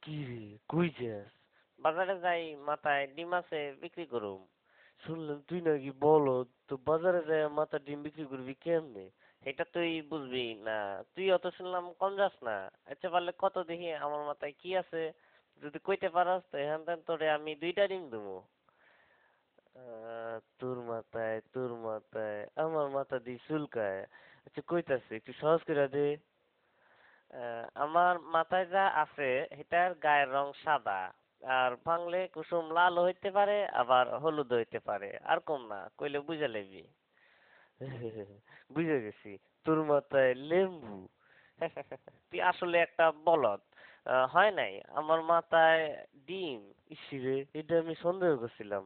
কি রে, কই যাস? বাজারে যাই, মাথায় ডিম আছে, বিক্রি করুম। শুনলাম তুই নাকি বলদ, তো বাজারে যায় মাথা ডিম বিক্রি করবি কেমনে? এটা তুই বুঝবি না। তুই অত শুনলাম কম যাস না। আচ্ছা পারলে কত দেখি আমার মাথায় কি আছে, যদি কইতে পারস তো এখান থেকে তোরে আমি 2টা ডিম দেবো। তোর মাথায় আমার মাথা দিয়ে চুলকায়। আচ্ছা কইতাছে একটু সহজ করে দে। আমার মাথায় যা আছে এটার গায়ের রং সাদা, আর ভাঙলে কুসুম লাল হইতে পারে আবার হলুদ হইতে পারে, আর কম না কইলে বুঝে লবি। বুঝে গেছি, তোর মাথায় লেম্বু। তুই আসলে একটা বলদ। হয় নাই আমার মাথায় ডিম। ইসিরে, এটা আমি সন্দেহ করছিলাম।